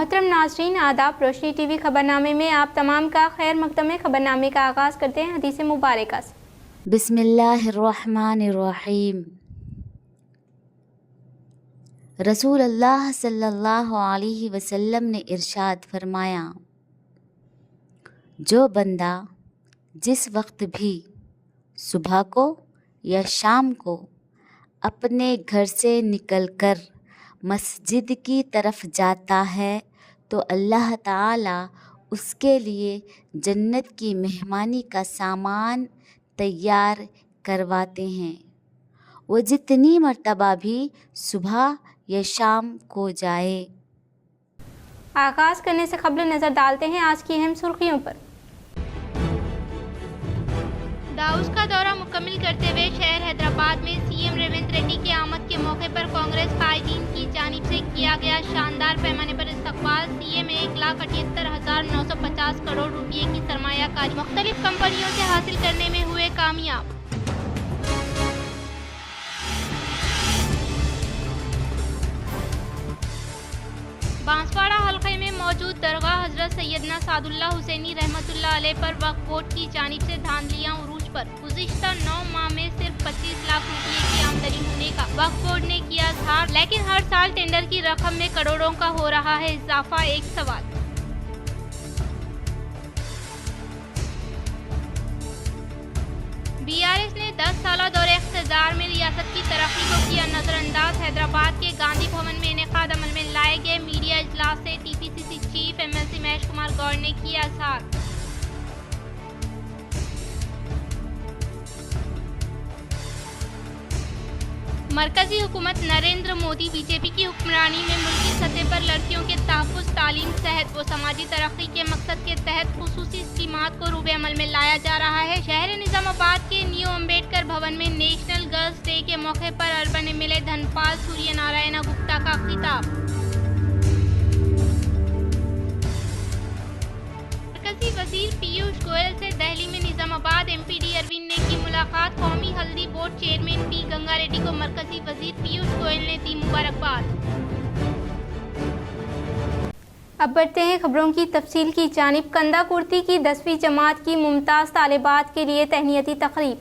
मोहतरम नाज़रीन, आदाब। रोशनी टीवी खबरनामे में आप तमाम का खैर मकदम है। खबरनामे का आगाज़ करते हैं हदीस मुबारक से। बिस्मिल्लाहिर्रहमानिर्रहीम। रसूल अल्लाह सल्लल्लाहु अलैहि वसल्लम ने इरशाद फरमाया, जो बंदा जिस वक्त भी सुबह को या शाम को अपने घर से निकलकर मस्जिद की तरफ जाता है तो अल्लाह ताला उसके लिए जन्नत की मेहमानी का सामान तैयार करवाते हैं। वो जितनी मर्तबा भी सुबह या शाम को जाए। आगाज़ करने से कबल नज़र डालते हैं आज की अहम सुर्खियों पर। दाऊस का दौरा मुकम्मल करते हुए शहर हैदराबाद में सीएम रेवंत रेड्डी की आमद के मौके पर कांग्रेस कायदीन की जानिब से किया गया शानदार पैमाने पर इस्तकबाल। सीएम 1,78,950 करोड़ रुपये की सरमायाकारी मुख्तलिफ कंपनियों से हासिल करने में हुए कामयाब। बांसवाड़ा हल्के में मौजूद दरगाह हजरत सैयदना सादुल्लाह हुसैनी रहमतुल्लाह अलैह पर वक्फ बोर्ड की जानिब से धांधलियां उरूज पर। गुज़िश्ता 9 माह में सिर्फ 25 लाख रुपये की आमदनी होने का वक्फ बोर्ड ने किया इज़हार, लेकिन हर साल टेंडर की रकम में करोड़ों का हो रहा है इजाफा। एक सवाल। बीआरएस ने 10 साला दौरे इख्तियार में रियासत की तरक्की को किया नजरअंदाज। हैदराबाद के गांधी भवन में इनेकाद अमल में लाए गए मीडिया इजलास से TPCC chief MLC Mahesh Kumar Goud ने किया इज़हार। मरकजी हुकूमत नरेंद्र मोदी बीजेपी की हुक्मरानी में मुल्की सतह पर लड़कियों के तहफ़्फ़ुज़, तालीम, सेहत व समाजी तरक्की के मकसद के तहत खुसूसी स्कीमात को रूबे अमल में लाया जा रहा है। शहर निज़ामाबाद के न्यू अम्बेडकर भवन में नेशनल गर्ल्स डे के मौके पर अर्बन एमएलए धनपाल सूर्यनारायण गुप्ता का खिताब। मरकजी वज़ीर पीयूष गोयल से दिल्ली में निज़ामाबाद एमपीडी अरविंद ने की मुलाकात। कौमी हल्दी board chairman P Ganga Reddy को मरकजी वज़ीर पीयूष गोयल ने दी मुबारकबाद। अब बढ़ते हैं खबरों की तफसील की जानिब। कंधा कुर्ती की 10वीं जमात की मुमताज़ तालिबात के लिए तहनीती तकरीब।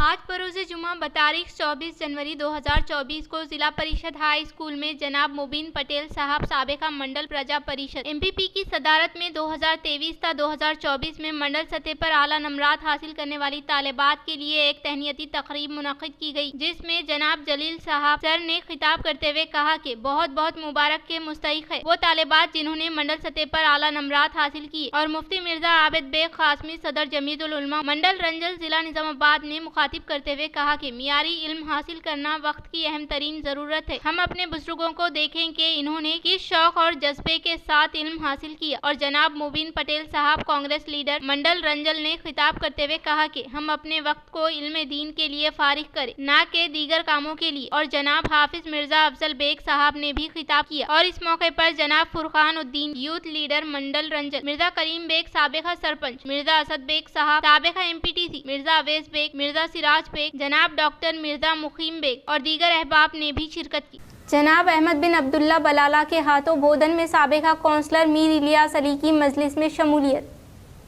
आज बरोज़ जुमा बतारीख 24 जनवरी 2024 को जिला परिषद हाई स्कूल में जनाब मुबीन पटेल साहब साबिका मंडल प्रजा परिषद एमपीपी की सदारत में 2023 ता 2024 में मंडल सतह पर आला नंबरात हासिल करने वाली तालिबात के लिए एक तहनीती तकरीब मुनक़िद की गई, जिसमें जनाब जलील साहब सर ने खिताब करते हुए कहा कि बहुत बहुत मुबारक के मुस्तहिक है वो तालिबात जिन्होंने मंडल सतह पर आला नंबरात हासिल किए। और मुफ्ती मिर्जा आबिद बेग कासमी सदर जमीयतुल उलमा मंडल रंजल जिला निजामाबाद ने मुखातिब करते हुए कहा कि मियारी इल्म हासिल करना वक्त की अहम तरीन जरूरत है। हम अपने बुजुर्गों को देखें कि इन्होंने किस शौक और जज्बे के साथ इल्म हासिल किया। और जनाब मुबीन पटेल साहब कांग्रेस लीडर मंडल रंजल ने खिताब करते हुए कहा कि हम अपने वक्त को इल्म दीन के लिए फारिग करें, न कि दीगर कामों के लिए। और जनाब हाफिज मिर्जा अफजल बेग साहब ने भी खिताब किया। और इस मौके पर जनाब फुरकान उद्दीन यूथ लीडर मंडल रंजल, मिर्जा करीम बेग साबिका सरपंच, मिर्जा असद बेग साहब साबिका एमपीटीसी, मिर्जा अवैस बेग, मिर्जा सिराज बेग, जनाब डॉक्टर मिर्जा मुखीम बेग और दीगर अहबाब ने भी शिरकत की। जनाब अहमद बिन अब्दुल्ला बलाला के हाथों बोधन में साबिका कौंसलर मीर इलियास अली की मजलिस में शमूलियत।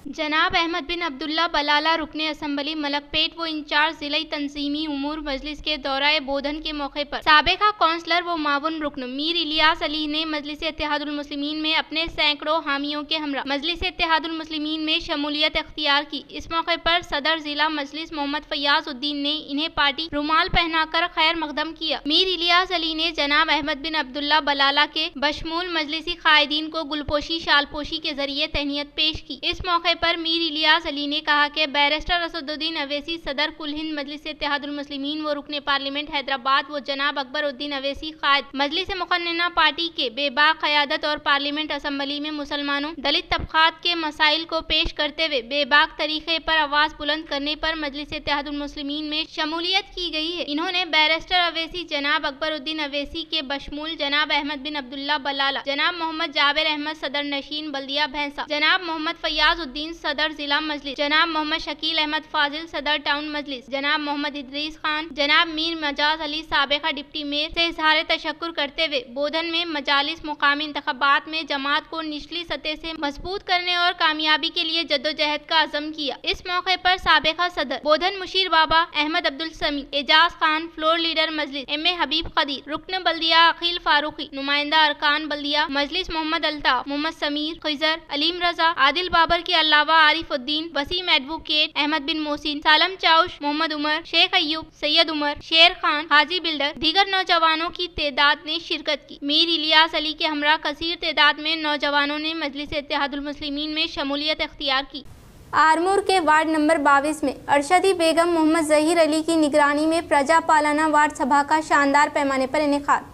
जनाब अहमद बिन अब्दुल्ला बलाला रुकने असम्बली मलकपेट व इंचार्ज जिला तंजीमी उमूर मजलिस के दौराए बोधन के मौके पर साबिका कौंसलर व मावन रुकन मीर इलियास अली ने मजलिस इत्तेहादुल मुस्लिमीन में अपने सैकड़ों हामियों के हमरा मजलिस इत्तेहादुल मुस्लिमीन में शमूलियत अख्तियार की। इस मौके पर सदर जिला मजलिस मोहम्मद फयाज उद्दीन ने इन्हें पार्टी रुमाल पहनाकर खैर मकदम किया। मीर इलियास अली ने जनाब अहमद बिन अब्दुल्ला बलाला के बशमूल मजलिसी कायदीन को गुलपोशी शालपोशी के जरिए तहनीत पेश की। इस मौके पर मीर इलियास अली ने कहा कि बैरिस्टर असदुद्दीन अवैसी सदर कुल हिंद मजलिस इत्तेहादुल मुस्लिमीन व रुकने पार्लियामेंट हैदराबाद व जनाब अकबर उद्दीन अवैसी कायद मजलिस मुक़न्नना पार्टी के बेबाक क़यादत और पार्लियामेंट असम्बली में मुसलमानों दलित तबक़ात के मसाइल को पेश करते हुए बेबाक तरीके पर आवाज़ बुलंद करने पर मजलिस इत्तेहादुल मुस्लिमीन में शमूलियत की गई है। इन्होंने बैरिस्टर अवैसी जनाब अकबर उद्दीन अवैसी के बशमूल जनाब अहमद बिन अब्दुल्ला बलाला, जनाब मोहम्मद जाबिर अहमद सदर नशीन बल्दिया भैंसा, जनाब मोहम्मद फयाज उद्दीन मोइन सदर जिला मजलिस, जनाब मोहम्मद शकील अहमद फाजिल सदर टाउन मजलिस, जनाब मोहम्मद इदरीस खान, जनाब मीर मजाज अली साबिका डिप्टी मेयर से इजहार तशक्कुर करते हुए बोधन में मजालिस मुकामी इंतखाबात में जमात को निचली सतह से मजबूत करने और कामयाबी के लिए जद्दोजहद का अज़म किया। इस मौके पर साबिका सदर बोधन मुशीर बाबा अहमद अब्दुल समी, एजाज खान फ्लोर लीडर मजलिस, एम.ए. हबीब कदीर, रुकन बल्दिया अकील फारूकी, नुमाइंदा अरकान बल्दिया मजलिस मोहम्मद अल्ताफ, मोहम्मद समीर, खिजर, अलीम रजा, आदिल बाबर के अलावा आरिफुद्दीन, वसीम एडवोकेट, अहमद बिन मोहसिन, सालम चाउश, मोहम्मद उमर, शेख अय्यूब, सैयद उमर, शेर खान, हाजी बिल्डर, दीगर नौजवानों की तादाद ने शिरकत की। मीर इलियास अली के हमरा कसीर तादाद में नौजवानों ने मजलिस इत्तेहादुल मुस्लिमीन में शमूलियत इख्तियार की। आरमूर के वार्ड नंबर 22 में अरशदी बेगम मोहम्मद जहीर अली की निगरानी में प्रजा पालना वार्ड सभा का शानदार पैमाने पर इनेकाद।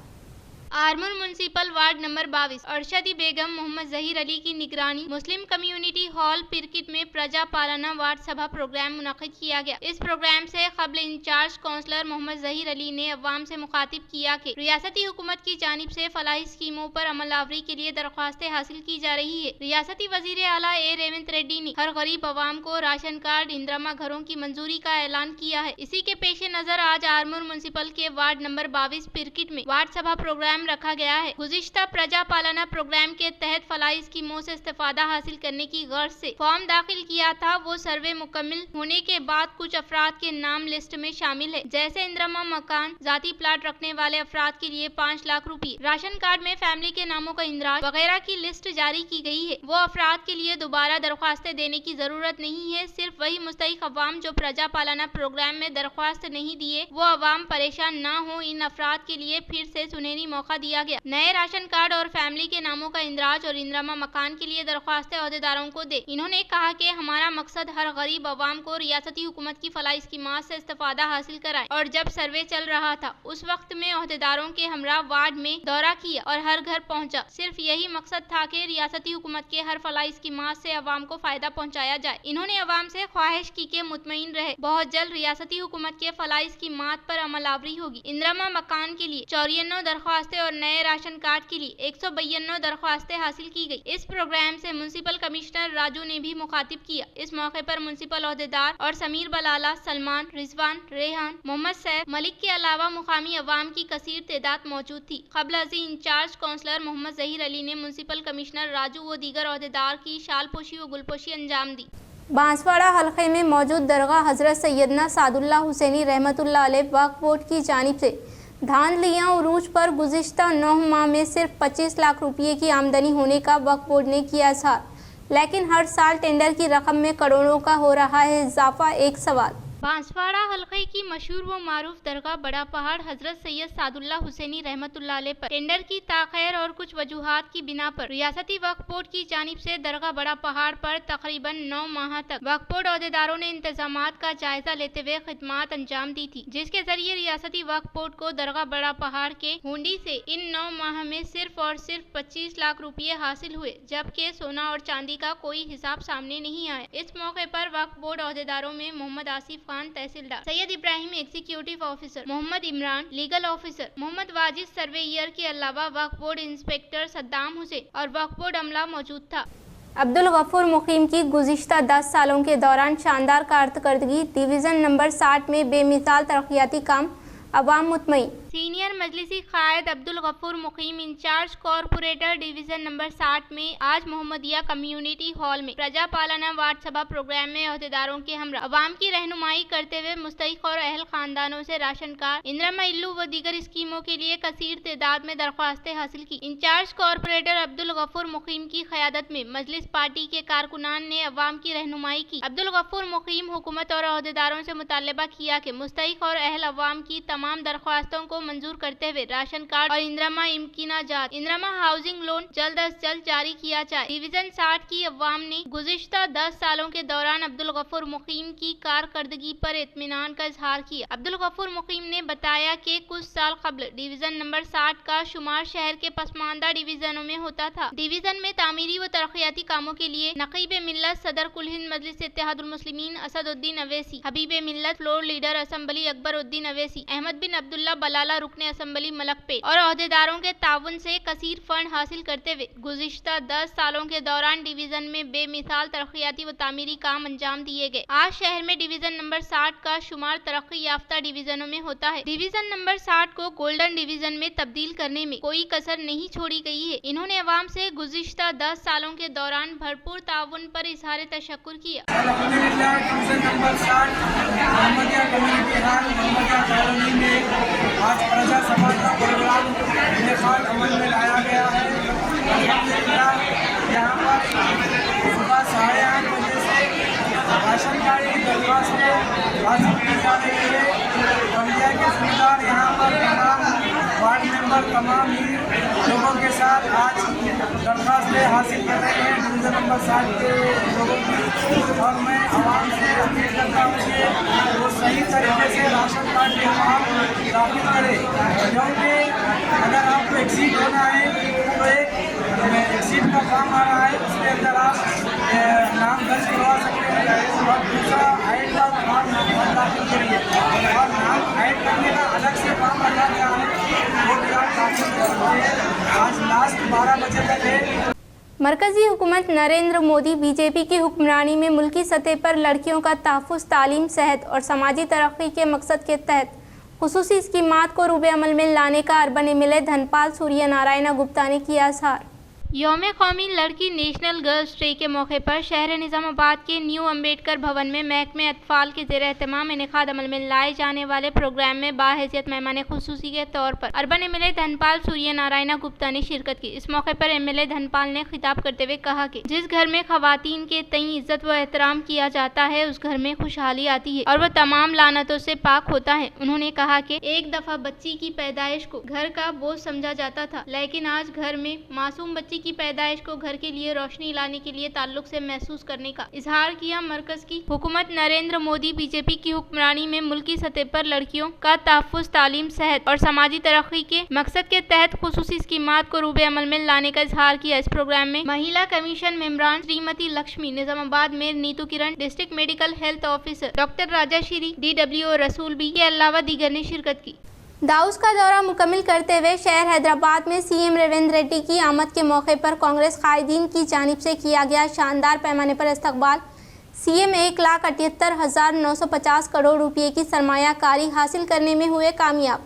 आरमूर म्युनिसिपल वार्ड नंबर 22 अरशदी बेगम मोहम्मद जहीर अली की निगरानी मुस्लिम कम्युनिटी हॉल पिरकिट में प्रजा पालना वार्ड सभा प्रोग्राम मुनक़िद किया गया। इस प्रोग्राम से कबल इंचार्ज काउंसलर मोहम्मद जहीर अली ने अवाम से मुखातिब किया कि रियासती हुकूमत की जानिब से फलाही स्कीमों पर अमल आवरी के लिए दरख्वास्तें हासिल की जा रही है। रियासती वजीर आला ए रेवंत रेड्डी ने हर गरीब अवाम को राशन कार्ड, इंदिरा घरों की मंजूरी का ऐलान किया है। इसी के पेश नजर आज आरमूर म्युनिसिपल के वार्ड नंबर 22 पिरकिट में वार्ड सभा प्रोग्राम रखा गया है। गुज़िश्ता प्रजा पालना प्रोग्राम के तहत फलाही स्कीमों से इस्तेफादा हासिल करने की गर्ज से फॉर्म दाखिल किया था। वो सर्वे मुकम्मिल होने के बाद कुछ अफराद के नाम लिस्ट में शामिल है, जैसे इंदिरा मकान, जाती प्लाट रखने वाले अफराद के लिए 5 लाख रुपये, राशन कार्ड में फैमिली के नामों का इंदराज वगैरह की लिस्ट जारी की गई है। वो अफराद के लिए दोबारा दरख्वास्तें देने की जरूरत नहीं है। सिर्फ वही मुस्तहिक अवाम जो प्रजा पालना प्रोग्राम में दरख्वास्त नहीं दिए, वो अवाम परेशान न हो। इन अफराद के लिए फिर से सुनहरी मौका दिया गया। नए राशन कार्ड और फैमिली के नामों का इंदराज और इंदिरा मकान के लिए दरख्वास्तें अहदेदारों को दे। इन्होंने कहा कि हमारा मकसद हर गरीब अवाम को रियासती हुकूमत की फलाही स्कीमात से इस्तेफादा हासिल कराए। और जब सर्वे चल रहा था उस वक्त में अहदेदारों के हमरा वार्ड में दौरा किया और हर घर पहुँचा। सिर्फ यही मकसद था कि रियासती हुकूमत के हर फलाही स्कीमात से अवाम को फायदा पहुँचाया जाए। इन्होंने अवाम से ख्वाहिश की कि मुतमईन रहे, बहुत जल्द रियासती हुकूमत के फलाही स्कीमात पर अमल आवरी होगी। इंदिरा मकान के लिए 94 दरख्वास्तें और नए राशन कार्ड के लिए 192 दरख्वास्तें हासिल की गई। इस प्रोग्राम से म्युनिसिपल कमिश्नर राजू ने भी मुखातिब किया। इस मौके पर म्युनिसिपल अहदेदार और समीर बलाला, सलमान, रिजवान, रेहान, मोहम्मद सैफ, मलिक के अलावा मुकामी अवाम की कसीर तादाद मौजूद थी। कबल अजी इंचार्ज काउंसलर मोहम्मद जहीर अली ने म्युनिसिपल कमिश्नर राजू व दीगर अहदेदार की शालपोशी व गुलपोशी अंजाम दी। बांसवाड़ा हलके में मौजूद दरगाह हजरत सैयदना सादुल्लाह हुसैनी रहमतुल्लाह अलैह वक्फ बोर्ड की जानिब से धांधलियां उरूज पर गुज़िश्ता 9 माह में सिर्फ 25 लाख रुपये की आमदनी होने का वक्फ बोर्ड ने किया इज़हार, लेकिन हर साल टेंडर की रकम में करोड़ों का हो रहा है इजाफा। एक सवाल। बांसवाड़ा हलके की मशहूर व मारूफ दरगाह बड़ा पहाड़ हजरत सैयद सादुल्लाह हुसैनी रहमतुल्लाह अलैह पर टेंडर की ताख़ीर और कुछ वजूहात की बिना पर रियासती वक्फ बोर्ड की जानिब से दरगाह बड़ा पहाड़ पर तकरीबन 9 माह तक वक्फ बोर्ड अहदेदारों ने इंतजामात का जायजा लेते हुए खिदमात अंजाम दी थी, जिसके जरिए रियासती वक्फ बोर्ड को दरगाह बड़ा पहाड़ के हुंडी से इन 9 माह में सिर्फ और सिर्फ 25 लाख रुपये हासिल हुए, जबकि सोना और चांदी का कोई हिसाब सामने नहीं आया। इस मौके पर वक्फ बोर्ड अहदेदारों में Mohammed Asif Khan tehsildar, Syed Ibrahim executive officer, Mohammed Imran legal officer, Mohammed Wajid surveyor के अलावा वक्फ बोर्ड इंस्पेक्टर सद्दाम हुसैन और वक्फ बोर्ड अमला मौजूद था। अब्दुल गफूर मुकीम की गुज़िश्ता 10 सालों के दौरान शानदार कारकर्दगी, डिवीज़न नंबर 60 में बेमिसाल तरक्याती काम, अवाम मुतमईन। सीनियर मजलिसी कायद अब्दुल गफूर मुकीम इंचार्ज कॉरपोरेटर डिवीजन नंबर 60 में आज मोहम्मदिया कम्युनिटी हॉल में प्रजा पालना वार्ड सभा प्रोग्राम में अहदेदारों के हमरा अवाम की रहनुमाई करते हुए मुस्तहिक और अहल खानदानों से राशन कार्ड, इंदिरा इल्लू व दीगर स्कीमों के लिए कसीर तादाद में दरख्वास्तें हासिल की। इंचार्ज कॉरपोरेटर अब्दुल गफूर मुकीम की क़यादत में मजलिस पार्टी के कारकुनान ने अवाम की रहनुमाई की। अब्दुल गफूर मुकीम हुकूमत और अहदेदारों से मुतालबा किया कि मुस्तहिक और अहल अवाम की तमाम दरख्वास्तों को मंजूर करते हुए राशन कार्ड और इंदिरा इम्कीनाजात, इंदिरा हाउसिंग लोन जल्द अज जल्द जारी किया जाए। डिवीजन 60 की अवाम ने गुज़िश्ता 10 सालों के दौरान अब्दुल गफूर मुकीम की कारकर्दगी पर इत्मीनान का इजहार किया। अब्दुल गफूर मुकीम ने बताया कि कुछ साल कबल डिवीजन नंबर 60 का शुमार शहर के पसमानदा डिवीजनों में होता था। डिवीजन में तामीरी व तरक्याती कामों के लिए नकीब मिल्लत सदर कुल हिंद मजलिस Ittehadul Muslimeen Asaduddin Owaisi, Habib Millat floor leader assembly Akbar Uddin Owaisi, Ahmed bin Abdullah Balala رکن اسمبلی ملکپیٹ اور عہدیداروں کے تعاون سے کثیر فنڈ حاصل کرتے ہوئے گزشتہ 10 سالوں کے دوران ڈویژن میں بے مثال ترقیاتی و تعمیری کام انجام دیے گئے۔ آج شہر میں ڈویژن نمبر 60 کا شمار ترقی یافتہ ڈویژنوں میں ہوتا ہے۔ ڈویژن نمبر 60 کو گولڈن ڈویژن میں تبدیل کرنے میں کوئی کسر نہیں چھوڑی گئی ہے۔ انہوں نے عوام سے گزشتہ 10 سالوں کے دوران بھرپور تعاون پر اظہار تشکر کیا۔ الحمدللہ ڈویژن نمبر 60 محمدیہ کمیونٹی ہال محمدیہ کالونی میں آج پرجا سبھا کا پروگرام انعقاد عمل میں لایا گیا ہے۔ الحمدللہ یہاں پر صبح 8:30 بجے سے راشن کارڈ کی درخواستیں حاصل کی جا رہی ہے۔ بلدیہ کے ذمہ دار یہاں پر تمام وارڈ ممبر تمام ہی لوگوں کے ساتھ آج درخواستیں حاصل کر رہے ہیں ڈویژن نمبر 60 کے لوگوں کی، اور میں عوام سے اپیل کرتا ہوں کہ وہ صحیح طریقے سے راشن کارڈ کے فارم داخل کرے، کیونکہ اگر آپ کو ایکسیڈ ہونا ہے تو ایک ایکسیڈ کا فارم آ رہا ہے، اس کے اندر آپ نام درج کروا سکتے ہیں، اور دوسرا آئیڈ کا فارم داخل کریے، اور نام ایڈ کرنے کا الگ سے فارم رکھا گیا ہے، وہ بھی آپ داخل کر سکتے ہیں۔ آج لاسٹ 12 بجے تک ہے۔ مرکزی حکومت نریندر مودی بی جے پی کی حکمرانی میں ملکی سطح پر لڑکیوں کا تحفظ، تعلیم، صحت اور سماجی ترقی کے مقصد کے تحت خصوصی اسکیمات کو روئے عمل میں لانے کا اربن ایم ایل اے دھن پال سوریہ نارائنا گپتا نے کیا اظہار۔ یوم قومی لڑکی نیشنل گرلز ڈے کے موقع پر شہر نظام آباد کے نیو امبیڈکر بھون میں محکمہ اطفال کے زیر اہتمام انعقاد عمل میں لائے جانے والے پروگرام میں باحیثیت مہمان خصوصی کے طور پر اربن ایم ایل اے دھن پال سوریہ نارائنا گپتا نے شرکت کی۔ اس موقع پر ایم ایل اے دھن پال نے خطاب کرتے ہوئے کہا کہ جس گھر میں خواتین کے تئیں عزت و احترام کیا جاتا ہے اس گھر میں خوشحالی آتی ہے اور وہ تمام لعنتوں سے پاک ہوتا ہے۔ انہوں نے کہا کہ ایک دفعہ بچی کی پیدائش کو گھر کا بوجھ سمجھا جاتا تھا، لیکن آج گھر میں معصوم بچی کی پیدائش کو گھر کے لیے روشنی لانے کے لیے تعلق سے محسوس کرنے کا اظہار کیا۔ مرکز کی حکومت نریندر مودی بی جے پی کی حکمرانی میں ملکی سطح پر لڑکیوں کا تحفظ، تعلیم، صحت اور سماجی ترقی کے مقصد کے تحت خصوصی اسکیمات کو روئے عمل میں لانے کا اظہار کیا۔ اس پروگرام میں مہیلا کمیشن ممبران شریمتی لکشمی، نظام آباد mayor Neetu Kiran, district medical health officer doctor Raja Shri, DWO Rasool Bi کے علاوہ دیگر نے شرکت کی۔ داؤس کا دورہ مکمل کرتے ہوئے شہر حیدرآباد میں سی ایم ریونت ریڈی کی آمد کے موقع پر کانگریس قائدین کی جانب سے کیا گیا شاندار پیمانے پر استقبال۔ سی ایم 1,78,950 کروڑ روپے کی سرمایہ کاری حاصل کرنے میں ہوئے کامیاب۔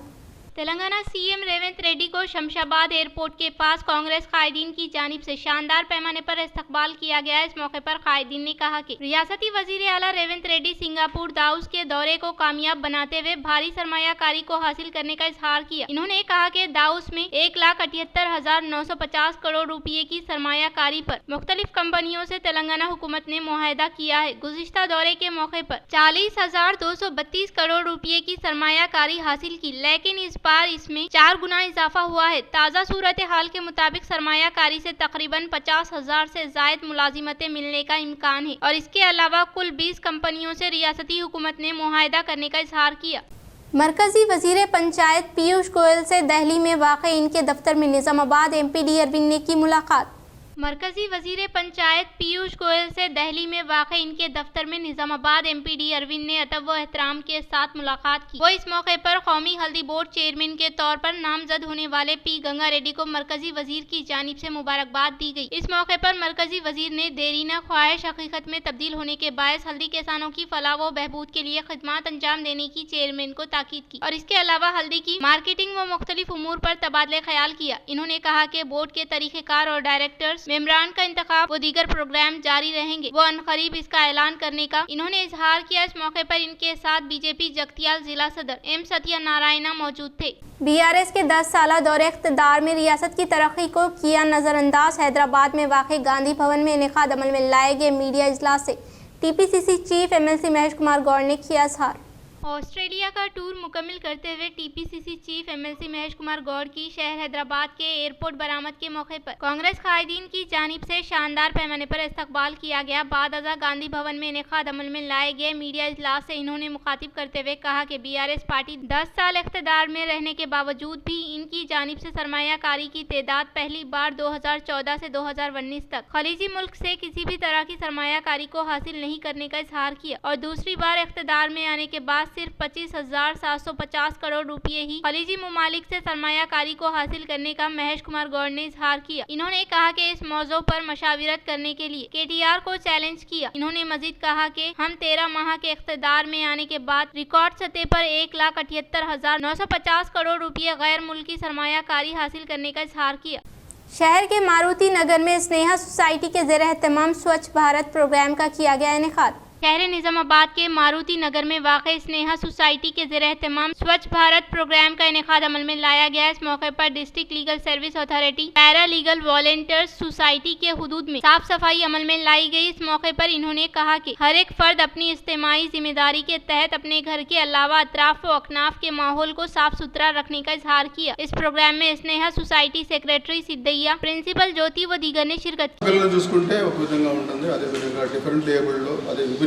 تلنگانہ سی ایم ریونت ریڈی کو شمشاباد ایئرپورٹ کے پاس کانگریس قائدین کی جانب سے شاندار پیمانے پر استقبال کیا گیا۔ اس موقع پر قائدین نے کہا کہ ریاستی وزیر اعلیٰ ریونت ریڈی سنگاپور داؤس کے دورے کو کامیاب بناتے ہوئے بھاری سرمایہ کاری کو حاصل کرنے کا اظہار کیا۔ انہوں نے کہا کہ داؤس میں 1,78,950 کروڑ روپے کی سرمایہ کاری پر مختلف کمپنیوں سے تلنگانہ حکومت نے معاہدہ کیا ہے۔ گزشتہ دورے کے موقع پر 40,232 کروڑ روپے کی سرمایہ کاری حاصل کی، لیکن اس بار اس میں 4 گنا اضافہ ہوا ہے۔ تازہ صورتحال کے مطابق سرمایہ کاری سے تقریباً 50,000 سے زائد ملازمتیں ملنے کا امکان ہے اور اس کے علاوہ کل 20 کمپنیوں سے ریاستی حکومت نے معاہدہ کرنے کا اظہار کیا۔ مرکزی وزیر پنچایت پیوش گوئل سے دہلی میں واقع ان کے دفتر میں نظام آباد ایم پی ڈی اروند نے کی ملاقات۔ مرکزی وزیر پنچایت پیوش گوئل سے دہلی میں واقع ان کے دفتر میں نظام آباد ایم پی ڈی اروند نے ادب و احترام کے ساتھ ملاقات کی۔ وہ اس موقع پر قومی ہلدی بورڈ چیئرمین کے طور پر نامزد ہونے والے پی گنگا ریڈی کو مرکزی وزیر کی جانب سے مبارکباد دی گئی۔ اس موقع پر مرکزی وزیر نے دیرینہ خواہش حقیقت میں تبدیل ہونے کے باعث ہلدی کسانوں کی فلاح و بہبود کے لیے خدمات انجام دینے کی چیئرمین کو تاکید کی اور اس کے علاوہ ہلدی کی مارکیٹنگ و مختلف امور پر تبادلہ خیال کیا۔ انہوں نے کہا کہ بورڈ کے طریقہ کار اور ڈائریکٹرز ممبران کا انتخاب و دیگر پروگرام جاری رہیں گے۔ وہ عنقریب اس کا اعلان کرنے کا انہوں نے اظہار کیا۔ اس موقع پر ان کے ساتھ بی جے پی جگتیال ضلع صدر ایم ستیہ نارائنا موجود تھے۔ BRS کے 10 سالہ دور اقتدار میں ریاست کی ترقی کو کیا نظر انداز۔ حیدرآباد میں واقع گاندھی بھون میں انعقاد عمل میں لائے گئے میڈیا اجلاس سے TPCC chief MLC Mahesh Kumar Goud نے کیا اظہار۔ آسٹریلیا کا ٹور مکمل کرتے ہوئے TPCC chief MLC Mahesh Kumar Goud کی شہر حیدرآباد کے ایئرپورٹ برآمد کے موقع پر کانگریس قائدین کی جانب سے شاندار پیمانے پر استقبال کیا گیا۔ بعد ازاں گاندھی بھون میں انعقاد عمل میں لائے گئے میڈیا اجلاس سے انہوں نے مخاطب کرتے ہوئے کہا کہ BRS پارٹی 10 سال اقتدار میں رہنے کے باوجود بھی ان کی جانب سے سرمایہ کاری کی تعداد پہلی بار 2014 سے 2019 تک خلیجی ملک سے کسی بھی طرح کی سرمایہ کاری کو حاصل نہیں کرنے کا اظہار کیا اور دوسری بار اقتدار میں آنے کے بعد सिर्फ 25,750 करोड़ रुपए ही खलीजी मुमालिक से सरमायाकारी को हासिल करने का महेश कुमार गौड़ ने इजहार किया। इन्होंने कहा कि इस मौजू पर मशाविरत करने के लिए KTR को चैलेंज किया। इन्होंने मजीद कहा कि हम 13 माह के इख्तिदार में आने के बाद रिकॉर्ड सतह पर 1,78,950 करोड़ रुपए गैर मुल्की सरमायाकारी हासिल करने का इजहार किया। शहर के मारुति नगर में स्नेहा सोसाइटी के ज़ेर एहतमाम स्वच्छ भारत प्रोग्राम का किया गया इनेकाद। शहर निजामाबाद के मारुति नगर में वाक़ स्नेहा सोसाइटी के ज़ेर एहतमाम स्वच्छ भारत प्रोग्राम का इनेकाद अमल में लाया गया। इस मौके पर district legal service authority para legal volunteers society के हुदूद में साफ सफाई अमल में लाई गई। इस मौके पर इन्होंने कहा कि हर एक फर्द अपनी इज्तिमाई जिम्मेदारी के तहत अपने घर के अलावा अतराफ व अकनाफ के माहौल को साफ सुथरा रखने का इजहार किया। इस प्रोग्राम में Sneha society secretary Siddaiah, principal ज्योति व दीगर ने शिरकत की।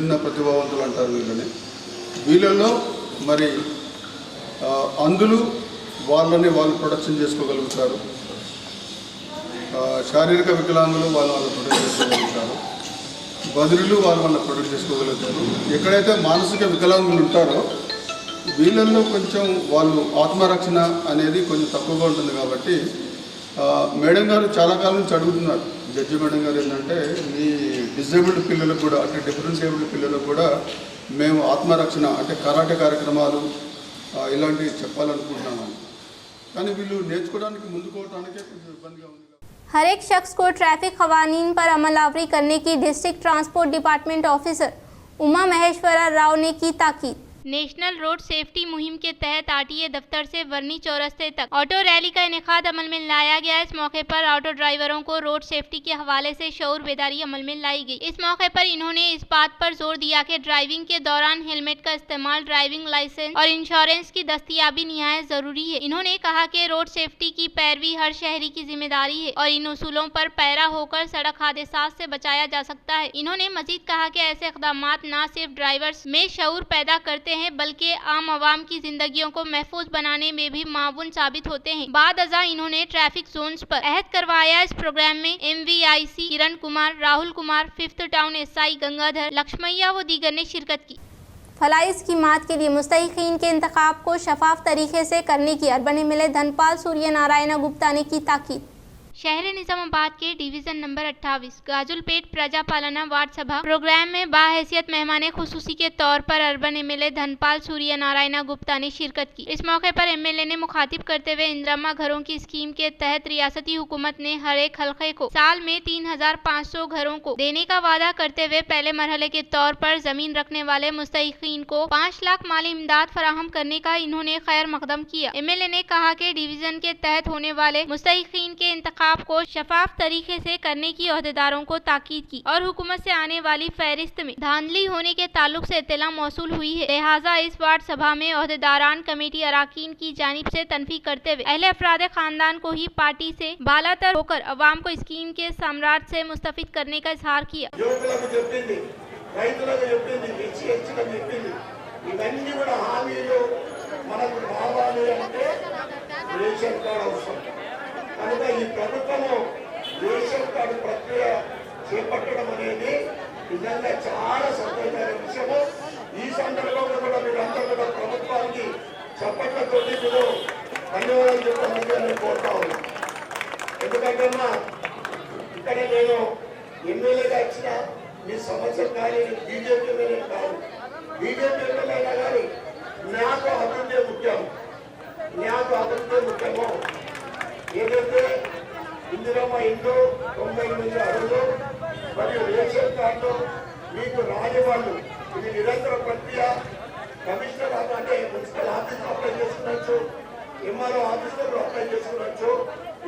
విభిన్న ప్రతిభావంతులు అంటారు వీళ్ళలో మరి అందులు వాళ్ళని వాళ్ళు ప్రొడక్షన్ చేసుకోగలుగుతారు, శారీరక వికలాంగులు వాళ్ళు ప్రొడక్ట్ చేసుకోగలుగుతారు, బదిలీలు వాళ్ళు ప్రొడక్ట్ చేసుకోగలుగుతారు. ఎక్కడైతే మానసిక వికలాంగులు ఉంటారో వీళ్ళల్లో కొంచెం వాళ్ళు ఆత్మరక్షణ అనేది కొంచెం తక్కువగా ఉంటుంది. కాబట్టి మేడం గారు చాలా కాలం నుంచి అడుగుతున్నారు, జడ్జి మేడం గారు ఏంటంటే మీ డిజేబుల్డ్ పిల్లలకు కూడా అంటే డిఫరెంట్ ఏబుల్డ్ పిల్లలకు కూడా మేము ఆత్మరక్షణ అంటే కరాటే కార్యక్రమాలు ఇలాంటివి చెప్పాలనుకుంటున్నామని. కానీ వీళ్ళు నేర్చుకోవడానికి ముందుకోవడానికే కొంచెం ఇబ్బందిగా ఉంది. हर एक शख्स को ट्रैफिक कवानीन पर अमलावरी करने की district transport department officer Uma Maheshwara Rao ने की ताकीद। नेशनल रोड सेफ्टी मुहिम के तहत RTA दफ्तर से वर्नी चौरस्ते तक ऑटो रैली का इनेकाद अमल में लाया गया। इस मौके पर ऑटो ड्राइवरों को रोड सेफ्टी के हवाले से शऊर बेदारी अमल में लाई गई। इस मौके पर इन्होंने इस बात पर जोर दिया कि ड्राइविंग के दौरान हेलमेट का इस्तेमाल, ड्राइविंग लाइसेंस और इंश्योरेंस की दस्तयाबी निहायत जरूरी है। इन्होंने कहा कि रोड सेफ्टी की पैरवी हर शहरी की जिम्मेदारी है और इन उसूलों पर पैरा होकर सड़क हादसात से बचाया जा सकता है। इन्होंने मजीद कहा कि ऐसे इक़दामात न सिर्फ ड्राइवर्स में शऊर पैदा करते हैं बल्कि आम आवाम की जिंदगियों को महफूज बनाने में भी मावून साबित होते हैं। बाद अज़ा इन्होंने ट्रैफिक जोन्स पर अहद करवाया। इस प्रोग्राम में MVIC Kiran Kumar, Rahul Kumar, 5th town SI Gangadhar, Lakshmaiah व दीगर ने शिरकत की। फलाई स्कीमात के लिए मुस्तहिकीन के इंतखाब को शफाफ तरीके से करने की अर्बन MLA धनपाल सूर्य नारायण गुप्ता ने की ताकीद। शहर निजामाबाद के डिवीजन नंबर 28 गाजुलपेट प्रजा पालना वार्ड सभा प्रोग्राम में बाहैसियत मेहमान खुसूसी के तौर पर अर्बन MLA धनपाल सूर्य नारायण गुप्ता ने शिरकत की। इस मौके पर MLA ने मुखातिब करते हुए इंदिरा घरों की स्कीम के तहत रियासती हुकूमत ने हर एक हल्के को साल में 3,500 घरों को देने का वादा करते हुए पहले मरहले के तौर पर जमीन रखने वाले मुस्तहिकीन को 5 लाख माली इमदाद फराहम करने का इन्होंने खैर मकदम किया। MLA ने कहा कि डिवीजन के तहत होने वाले मुस्तहिकीन के इंतखाब को शफाफ तरीके से करने की अहदेदारों को ताकीद की और हुकूमत से आने वाली फहरिस्त में धांधली होने के ताल्लुक से इत्तला मौसूल हुई है। लिहाजा इस वार्ड सभा में अहदेदारान कमेटी अराकीन की जानिब से तनफी करते हुए अहले अफराद खानदान को ही पार्टी से बालातर होकर अवाम को स्कीम के साम्राज्य से मुस्तफिद करने का इजहार किया। కనుక ఈ ప్రభుత్వము రేషన్ కార్డు ప్రక్రియ చేపట్టడం అనేది నిజంగా చాలా సంతోషమైన విషయము. ఈ సందర్భంలో కూడా మీరందరూ కూడా ప్రభుత్వానికి చప్పట్లతో మీరు ధన్యవాదాలు చెప్పాలని నేను కోరుతా ఉన్నాను. ఎందుకంటే ఇక్కడ నేను ఎమ్మెల్యేగా ఇచ్చిన మీ సమస్య కానీ బీజేపీ ఎమ్మెల్యే కాదు, బీజేపీ ఎమ్మెల్యే అయినా కానీ నాకు అభివృద్ధి ముఖ్యం. ఏదైతే ఇందిరమ్మ ఇంట్లో 98 అడుగులు మరియు రేషన్ కార్డు మీకు రాని వాళ్ళు ఇది నిరంతర ప్రక్రియ. కమిషనర్ అంటే మున్సిపల్ ఆఫీస్లో అప్లై చేసుకునొచ్చు, MRO ఆఫీస్లో అప్లై చేసుకునొచ్చు,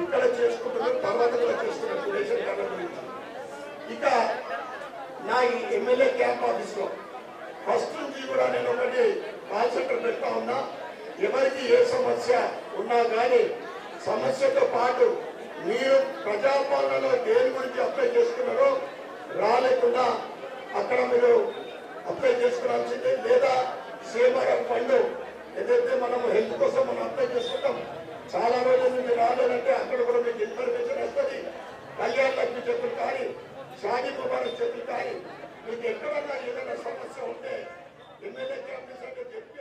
ఇక్కడ చేసుకుంటున్నారు, తర్వాత కూడా చేసుకున్నట్టు రేషన్ కార్డు గురించి. ఇక నా ఈ ఎమ్మెల్యే క్యాంప్ ఆఫీస్లో ఫస్ట్ నుంచి కూడా నేను ఒకటి కాల్ సెంటర్ పెడతా ఉన్నా. ఎవరికి ఏ సమస్య ఉన్నా కానీ సమస్యతో పాటు మీరు ప్రజాపాలనలో దేని గురించి అప్లై చేసుకున్నారో రాలేకుండా అక్కడ మీరు అప్లై చేసుకోవాల్సిందే. లేదా CMRF ఫండ్ ఏదైతే మనము హెల్త్ కోసం మనం అప్లై చేసుకుంటాం, చాలా రోజుల నుంచి రాలేదంటే అక్కడ కూడా మీకు ఇన్ఫర్మేషన్ వస్తుంది. కళ్యాణ లక్ష్మి చెక్కులు కానీ, షాదీ ముబారక్ చెక్కులు కానీ, మీకు ఎక్కడన్నా ఏదైనా సమస్య ఉంటే ఎమ్మెల్యే క్యాంపస్ అంటే చెప్పి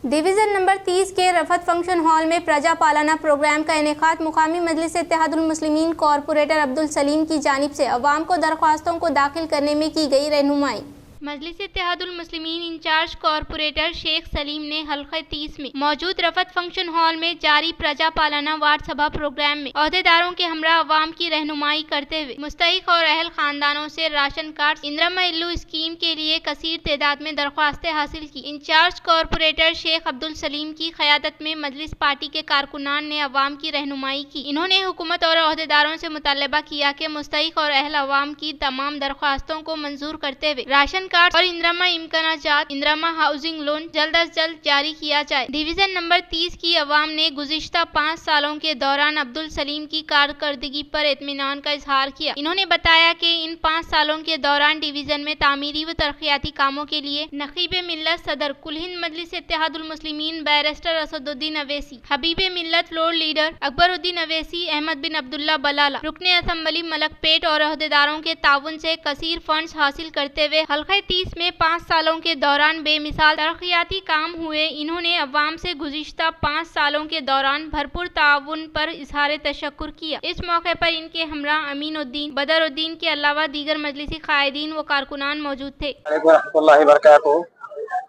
डिवीज़न नंबर 30 के रफत फंक्शन हॉल में प्रजा पालाना प्रोग्राम का इनेकाद मुकामी मजलिस इत्तेहादुल मुस्लिमीन कॉरपोरेटर अब्दुल सलीम की जानिब से अवाम को दरख्वास्तों को दाखिल करने में की गई रहनुमाई। मजलिस इत्तेहादुल मुस्लिमीन इंचार्ज कॉरपोरेटर शेख सलीम ने हल्क़े 30 में मौजूद रफत फंक्शन हॉल में जारी प्रजा पालाना वार्ड सभा प्रोग्राम में अहदेदारों के हमरा अवाम की रहनुमाई करते हुए मुस्तहिक और अहल खानदानों से राशन कार्ड इंदिरा इल्लू स्कीम के लिए कसीर तादाद में दरख्वास्तें हासिल की। इंचार्ज कॉरपोरेटर शेख अब्दुल सलीम की क़यादत में मजलिस पार्टी के कारकुनान ने अवाम की रहनुमाई की। इन्होंने हुकूमत और अहदेदारों से मुतालबा किया कि मुस्तहिक और अहल अवाम की तमाम दरख्वास्तों को मंजूर करते हुए राशन कार्ड और इंदिरा इम्कानाजात इंदिरा हाउसिंग लोन जल्द अज जल्द जारी किया जाए। डिवीजन नंबर 30 की अवाम ने गुज़िश्ता 5 सालों के दौरान अब्दुल सलीम की कारकर्दगी पर इत्मीनान का इजहार किया। इन्होंने बताया कि इन 5 सालों के दौरान डिवीजन में तामीरी व तरक्याती कामों के लिए नकीब मिल्लत सदर कुल हिंद मजलिस Ittehadul Muslimeen barrister Asaduddin Owaisi, Habib Millat floor leader Akbaruddin Owaisi, Ahmed bin Abdullah Balala, रुकने असम्बली मलकपेट और अहदेदारों के ताउन से कसीर फंड्स हासिल करते हुए हल्क़े 30 में 5 सालों के दौरान बेमिसाल तरक्याती काम हुए। इन्होंने अवाम से गुज़िश्ता 5 सालों के दौरान भरपूर ताउन पर इजहार तशक्कुर किया। इस मौके पर इनके हमरा अमीनुद्दीन, बदरुद्दीन के अलावा दीगर मजलिसी कायदीन व कारकुनान मौजूद थे।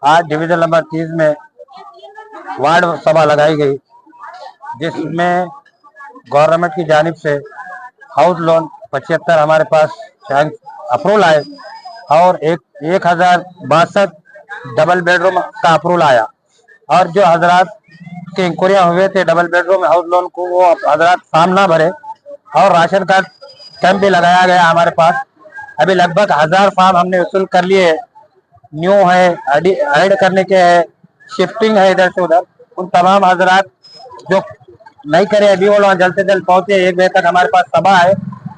आज डिवीजन नंबर 30 में वार्ड सभा लगाई गई, जिसमें गवर्नमेंट की जानिब से हाउस लोन 75 हमारे पास अप्रूवल आए और 1062 डबल बेडरूम का अप्रूवल आया। और जो हजरात के इंक्वायरियाँ हुए थे डबल बेडरूम हाउस लोन को, वो हजरात फॉर्म ना भरे और राशन कार्ड कैंप भी लगाया गया हमारे पास। अभी लगभग 1000 फॉर्म हमने वसूल कर लिए। न्यू है, ऐड करने के है, शिफ्टिंग है इधर से उधर। उन तमाम हजरात जो नहीं करे अभी वो लोग जल्द से जल्द पहुंचे। 1 बजे तक हमारे पास सभा है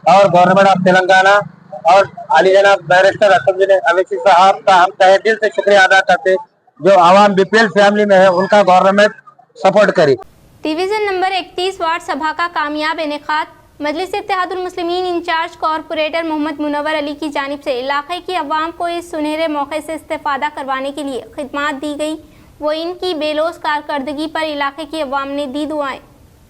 और गवर्नमेंट ऑफ तेलंगाना और अली जनाब बैरिस्टर असदुद्दीन अवैसी साहब का हम तहे दिल से शुक्रिया अदा करते, जो आवाम बीपीएल फैमिली में है उनका गवर्नमेंट सपोर्ट करी। डिवीज़न नंबर 31 वार्ड सभा का कामयाब इनेकाद मजलिस इत्तेहादुल मुस्लिमीन इंचार्ज कॉरपोरेटर मोहम्मद मुनव्वर अली की जानिब से इलाके की अवाम को इस सुनहरे मौके से इस्तेफादा करवाने के लिए खिदमात दी गई। वो इनकी बेलोस कारकर्दगी पर इलाके की अवाम ने दी दुआएं।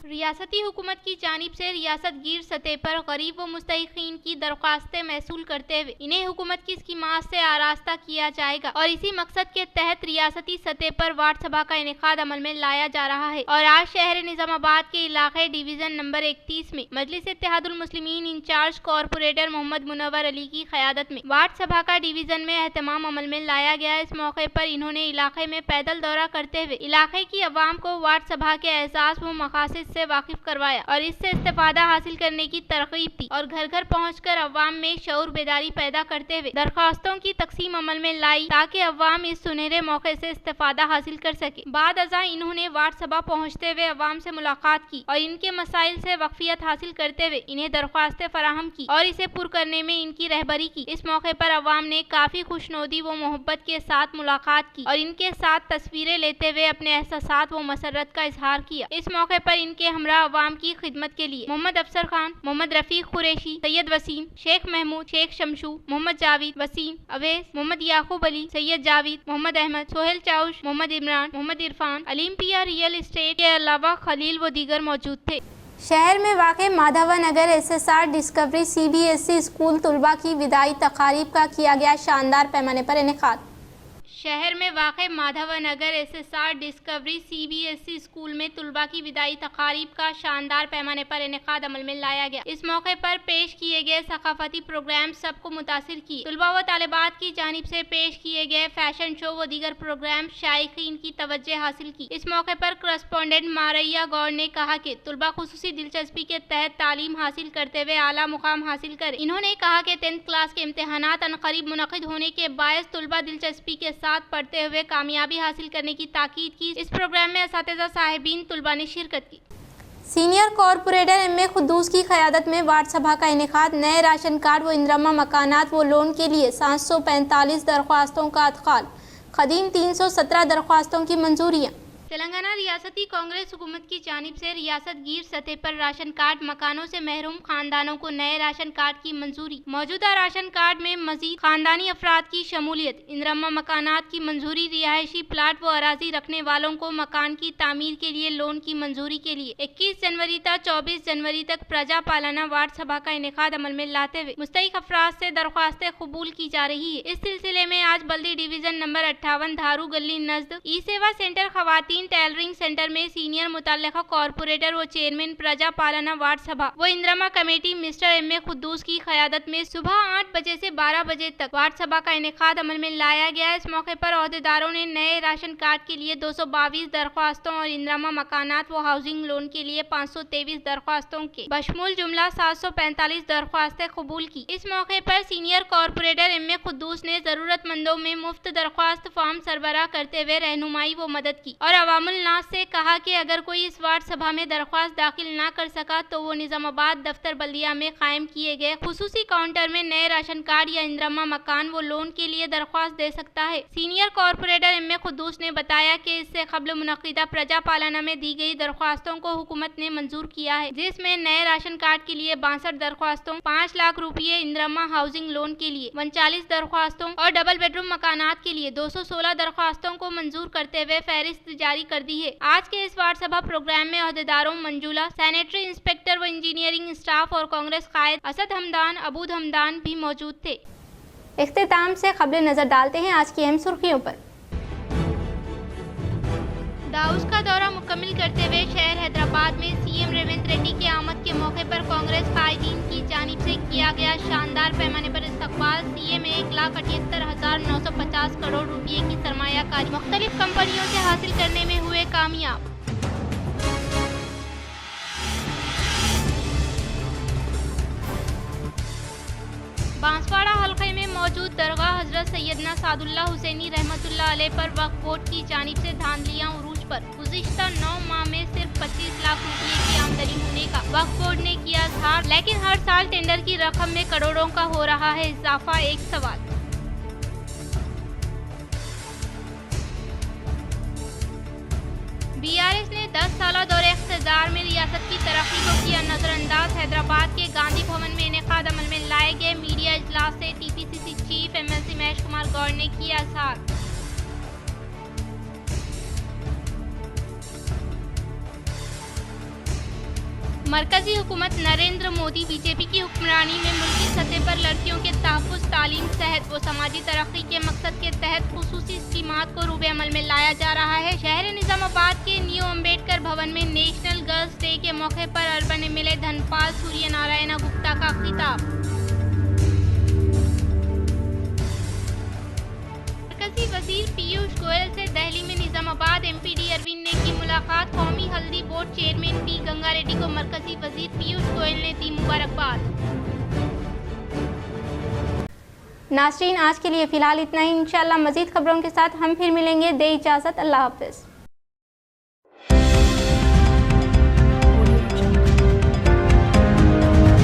रियासती हुकूमत की जानिब से रियासत गिर सतह पर गरीब व मुस्तहिकीन की दरख्वास्तें महसूल करते हुए इन्हें हुकूमत की स्कीमात से आरास्ता किया जाएगा और इसी मकसद के तहत रियासती सतह पर वार्ड सभा का इनेकाद अमल में लाया जा रहा है। और आज शहर निजामाबाद के इलाके डिवीजन नंबर 31 में मजलिस इत्तेहादुल मुस्लिमीन इंचार्ज कॉरपोरेटर मोहम्मद मुनव्वर अली की क़यादत में वार्ड सभा का डिवीजन में एहतमाम अमल में लाया गया। इस मौके पर इन्होंने इलाके में पैदल दौरा करते हुए इलाके की अवाम को वार्ड सभा के एहसास व मकासद से वाकिफ करवाया और इससे इस्तेफादा हासिल करने की तरकीब दी और घर घर पहुंचकर अवाम में शऊर बेदारी पैदा करते हुए दरख्वास्तों की तकसीम अमल में लाई ताकि अवाम इस सुनहरे मौके से इस्तेफादा हासिल कर सके। बाद अज़ा इन्होंने वार्ड सभा पहुंचते हुए अवाम से मुलाकात की और इनके मसाइल से वाकफियत हासिल करते हुए इन्हें दरख्वास्तें फराहम की और इसे पुर करने में इनकी रहबरी की। इस मौके पर अवाम ने काफी खुशनोदी व मोहब्बत के साथ मुलाकात की और इनके साथ तस्वीरें लेते हुए अपने एहसासात व मसरत का इजहार किया। इस मौके पर इनके हमरा अवाम की खिदमत के लिए मोहम्मद अफसर खान, मोहम्मद रफीक कुरैशी, सैयद वसीम, शेख महमूद, शेख शमशू, मोहम्मद जावेद, वसीम, अवैस, मोहम्मद याकूब अली, सैयद जावेद, मोहम्मद अहमद, सोहेल चाउश, मोहम्मद इमरान, मोहम्मद इरफान, अलीम्पिया रियल एस्टेट के अलावा खलील व दीगर मौजूद थे। शहर में वाक़े माधवानगर SSR डिस्कवरी CBSE स्कूल तलबा की विदाई तकारीब का किया गया शानदार पैमाने पर इनेकाद। शहर में वाक़े माधवानगर SSR डिस्कवरी CBSE स्कूल में तलबा की विदाई तकारीब का शानदार पैमाने पर इनेकाद अमल में लाया गया। इस मौके पर पेश किए गए सकाफती प्रोग्राम सबको मुतासिर किए। तलबा व तालिबात की जानिब से पेश किए गए फैशन शो व दीगर प्रोग्राम शायकीन की तवज्जो हासिल की। इस मौके पर करस्पॉन्डेंट मारिया गौर ने कहा कि तलबा खुसूसी दिलचस्पी के तहत तालीम हासिल करते हुए आला मुकाम हासिल करें। इन्होंने कहा कि 10th क्लास के इम्तहानात अनकरीब मुनक़िद होने के बायस तलबा दिलचस्पी के साथ पढ़ते हुए कामयाबी हासिल करने की ताकीद की। इस प्रोग्राम में असातिज़ा साहिबीन तलबा ने शिरकत की। सीनियर कॉरपोरेटर MA खुद्दूस की क़यादत में वार्ड सभा का इनेकाद। नए राशन कार्ड व इंदिरा मकानात व लोन के लिए 745 दरख्वास्तों का अदखाल, कदीम 317 दरख्वास्तों की मंजूरियाँ। तेलंगाना रियासती कांग्रेस हुकूमत की जानिब से रियासत गिर सतह पर राशन कार्ड मकानों से महरूम खानदानों को नए राशन कार्ड की मंजूरी। मौजूदा राशन कार्ड में मजीद खानदानी अफराद की शमूलियत, इंदिरमा मकानात की मंजूरी, रिहायशी प्लाट व अराजी रखने वालों को मकान की तामीर के लिए लोन की मंजूरी के लिए 21 जनवरी तक 24 जनवरी तक प्रजा पालना वार्ड सभा का इनेकाद अमल में लाते हुए मुस्तहिक अफराद से दरख्वास्तें कबूल की जा रही है। इस सिलसिले में आज बल्दी डिवीजन नंबर 58 धारू गली नजद ई सेवा सेंटर खवातीन टेलरिंग सेंटर में सीनियर मुतल्लिका कॉर्पोरेटर व चेयरमैन प्रजा पालना वार्ड सभा व इंदिरमा कमेटी मिस्टर एम.ए. खुद्दूस की क़यादत में सुबह 8 बजे से 12 बजे तक वार्ड सभा का इनेकाद अमल में लाया गया। इस मौके पर अहदेदारों ने नए राशन कार्ड के लिए 222 दरख्वास्तों और इंदिरमा मकानात व हाउसिंग लोन के लिए 523 दरख्वास्तों के बशमूल जुमला 745 दरख्वास्तें कबूल की। इस मौके पर सीनियर कॉर्पोरेटर एम.ए. खुद्दूस ने जरूरतमंदों में मुफ्त दरख्वास्त फॉर्म सरबराह करते हुए रहनुमाई व मदद की और अवामुल नास से कहा कि अगर कोई इस वार्ड सभा में दरख्वास्त दाखिल न कर सका तो वो निजामाबाद दफ्तर बल्दिया में कायम किए गए खुसूसी काउंटर में नए राशन कार्ड या इंदिरमा मकान व लोन के लिए दरख्वास्त दे सकता है। Senior corporator MA. खुद्दूस ने बताया कि इससे कबल मुनक्किदा प्रजा पालना में दी गई दरख्वास्तों को हुकूमत ने मंजूर किया है, जिसमें नए राशन कार्ड के लिए 62 दरख्वास्तों, 5 लाख रुपये इंदिरमा हाउसिंग लोन के लिए 39 दरख्वास्तों और डबल बेडरूम मकानात के लिए 216 दरख्वास्तों को मंजूर करते हुए फहरिस्त जारी कर दी है। आज के इस वार्ड सभा प्रोग्राम में अहदेदारों मंजूला, सैनिटरी इंस्पेक्टर व इंजीनियरिंग स्टाफ और कांग्रेस कायद असद हमदान, अबूद हमदान भी मौजूद थे। इख्तिताम से खबरें नजर डालते हैं आज की अहम सुर्खियों पर। दाऊस का दौरा मुकम्मल करते हुए शहर हैदराबाद में सीएम रेवंत रेड्डी की आमद के मौके पर कांग्रेस कायदीन की जानिब से किया गया शानदार पैमाने पर इस्तकबाल। सीएम 1,78,950 करोड़ रुपये की सरमायाकारी मुख्तलिफ कंपनियों से हासिल करने में हुए कामयाब। बांसवाड़ा हल्के में मौजूद दरगाह हजरत सैयदना सादुल्लाह हुसैनी रहमतुल्लाह अलैह पर वक्फ बोर्ड की जानिब से धांधलियां उरूज पर। गुज़िश्ता 9 माह में सिर्फ 25 लाख रुपये की आमदनी होने का वक्फ बोर्ड ने किया इज़हार, लेकिन हर साल टेंडर की रकम में करोड़ों का हो रहा है इजाफा। एक सवाल। बीआरएस ने 10 साला दौरे इख्तिदार में रियासत की तरक्की को किया नजरअंदाज। हैदराबाद के गांधी भवन में इनेकाद अमल में लाए गए मीडिया इजलास से TPCC chief MLC Mahesh Kumar Goud ने किया इज़हार। मरकजी हुकूमत नरेंद्र मोदी बीजेपी की हुक्मरानी में मुल्की सतह पर लड़कियों के तहफ़्फ़ुज़, तालीम, सेहत व समाजी तरक्की के मकसद के तहत खुसूसी स्कीमात को रूबे अमल में लाया जा रहा है। शहर निजामाबाद के न्यू अम्बेडकर भवन में नेशनल गर्ल्स डे के मौके पर अर्बन एमएलए धनपाल सूर्य नारायण गुप्ता का खिताब। मरकजी वजीर पीयूष गोयल से दिल्ली में निजामाबाद एमपीडी अरविंद ने की मुलाकात। कौमी हल्दी board chairman P Ganga Reddy को मरकजी वजीर पीयूष गोयल ने दी मुबारकबाद। नाज़रीन, आज के लिए फ़िलहाल इतना ही। इंशाअल्लाह मज़ीद खबरों के साथ हम फिर मिलेंगे। दे इजाज़त, अल्लाह हाफ़िज़।